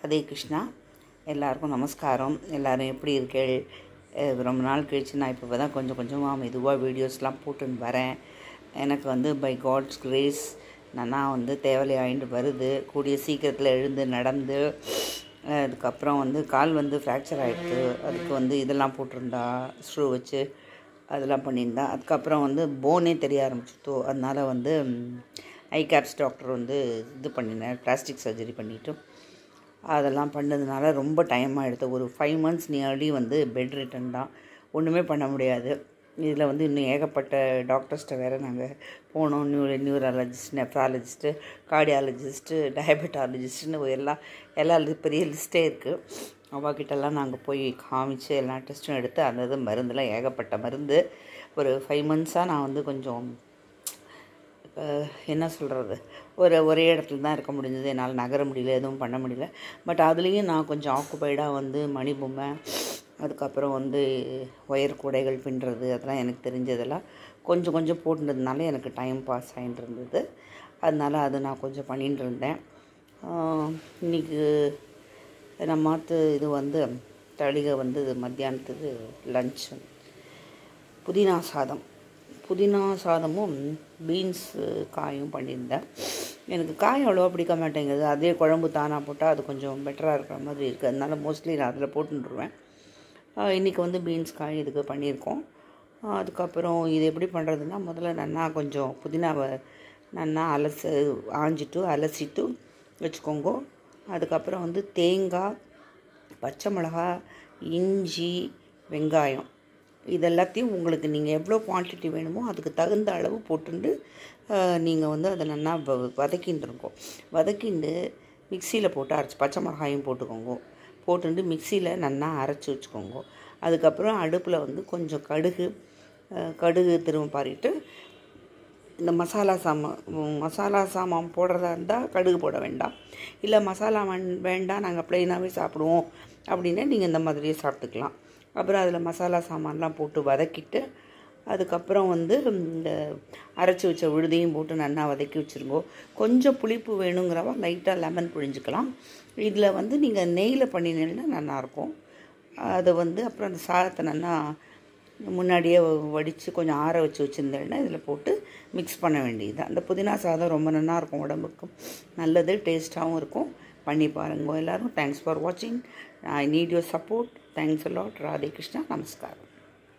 ராதே கிருஷ்ணா. எல்லாருக்கும் நமஸ்காரம். எல்லோரும் எப்படி இருக்கீள்? ரொம்ப நாள் கழிச்சு நான் இப்போ தான் கொஞ்சம் கொஞ்சமாக மெதுவாக வீடியோஸ்லாம் போட்டுன்னு வரேன். எனக்கு பை காட்ஸ் கிரேஸ் நான் தேவலையாயிட்டு வருது. கூடிய சீக்கிரத்தில் எழுந்து நடந்து அதுக்கப்புறம் கால் ஃப்ராக்சர் ஆகிடுது. அதுக்கு இதெல்லாம் போட்டிருந்தா ஸ்க்ரூ வச்சு அதெல்லாம் பண்ணியிருந்தா. அதுக்கப்புறம் போனே தெரிய ஆரம்பிச்சுட்டோ. அதனால் ஐ கேப்ஸ் டாக்டர் இது பண்ணினேன், பிளாஸ்டிக் சர்ஜரி பண்ணிவிட்டு அதெல்லாம் பண்ணதுனால ரொம்ப டைம் ஆகிடுது. ஒரு 5 months நியர்லி பெட் ரிட்டன் தான். ஒன்றுமே பண்ண முடியாது. இதில் இன்னும் ஏகப்பட்ட டாக்டர்ஸ்ட்டை வேறு நாங்கள் போனோம். நியூராலஜிஸ்ட், நெஃப்ராலஜிஸ்ட்டு, கார்டியாலஜிஸ்ட்டு, டயபெட்டாலஜிஸ்ட்டுன்னு எல்லாம் பெரிய லிஸ்ட்டே இருக்குது. அவாக்கிட்டெல்லாம் நாங்கள் போய் காமிச்சு எல்லா டெஸ்ட்டும் எடுத்து அந்த மருந்துலாம் ஏகப்பட்ட மருந்து. ஒரு 5 months நான் கொஞ்சம் என்ன சொல்கிறது, ஒரே இடத்துல தான் இருக்க முடிஞ்சது. என்னால் நகர முடியல, எதுவும் பண்ண முடியல. பட் அதுலேயும் நான் கொஞ்சம் ஆக்குப்பைடாக மணி பொம்மை, அதுக்கப்புறம் ஒயர் கூடைகள் பின்னுறது, அதெல்லாம் எனக்கு தெரிஞ்சதெல்லாம் கொஞ்சம் கொஞ்சம் போட்டுனதுனால எனக்கு டைம் பாஸ் ஆகிட்டு இருந்தது. அதனால் அது நான் கொஞ்சம் பண்ணிகிட்டு இருந்தேன். இன்றைக்கி நம்ம மாற்று இது தளிகை மத்தியானத்துக்கு லன்ச் புதினா சாதமும் பீன்ஸ் காயும் பண்ணியிருந்தேன். எனக்கு காய் அவ்வளோவா பிடிக்க மாட்டேங்குது. அதே குழம்பு தானாக போட்டால் அது கொஞ்சம் பெட்டராக இருக்கிற மாதிரி இருக்குது. அதனால மோஸ்ட்லி நான் அதில் போட்டுருவேன். இன்றைக்கி பீன்ஸ் காய் இதுக்கு பண்ணியிருக்கோம். அதுக்கப்புறம் இது எப்படி பண்ணுறதுன்னா, முதல்ல கொஞ்சம் புதினாவை அலசிட்டு வச்சுக்கோங்க. அதுக்கப்புறம் தேங்காய், பச்சை மிளகா, இஞ்சி, வெங்காயம் இதெல்லாத்தையும் உங்களுக்கு நீங்கள் எவ்வளோ குவான்டிட்டி வேணுமோ அதுக்கு தகுந்த அளவு போட்டுண்டு நீங்கள் அதை நல்லா வதக்கிண்டு மிக்சியில் போட்டு பச்சை மிளகாயும் போட்டுண்டு மிக்சியில் நல்லா அரைச்சி வச்சுக்கோங்க. அதுக்கப்புறம் அடுப்பில் கொஞ்சம் கடுகு திரும்ப பாரிட்டு, இந்த மசாலா சாமான் போடுறதா இருந்தால் கடுகு போட வேண்டாம். இல்லை மசாலா வேண்டாம், நாங்கள் ப்ளைனாகவே சாப்பிடுவோம் அப்படின்னா நீங்கள் இந்த மாதிரியே சாப்பிட்டுக்கலாம். அப்புறம் அதில் மசாலா சாமான்லாம் போட்டு வதக்கிட்டு, அதுக்கப்புறம் இந்த அரைச்சி வச்ச விழுதையும் போட்டு நல்லா வதக்கி வச்சுருங்கோ. கொஞ்சம் புளிப்பு வேணுங்கிறவா லைட்டாக லெமன் புழிஞ்சிக்கலாம். இதில் நீங்கள் நெய்யில் பண்ணினீங்கன்னா நல்லாயிருக்கும். அதை அப்புறம் அந்த சாதத்தை நல்லா முன்னாடியே வடித்து கொஞ்சம் ஆற வச்சுருந்தேன்னா இதில் போட்டு மிக்ஸ் பண்ண வேண்டியது. அந்த புதினா சாதம் ரொம்ப நல்லாயிருக்கும், உடம்புக்கும் நல்லது, டேஸ்ட்டாகவும் இருக்கும். பண்ணி பாருங்க எல்லோரும். தேங்க்ஸ் ஃபார் வாட்சிங். I need your support. Thanks a lot. Radhe Krishna. நமஸ்காரம்.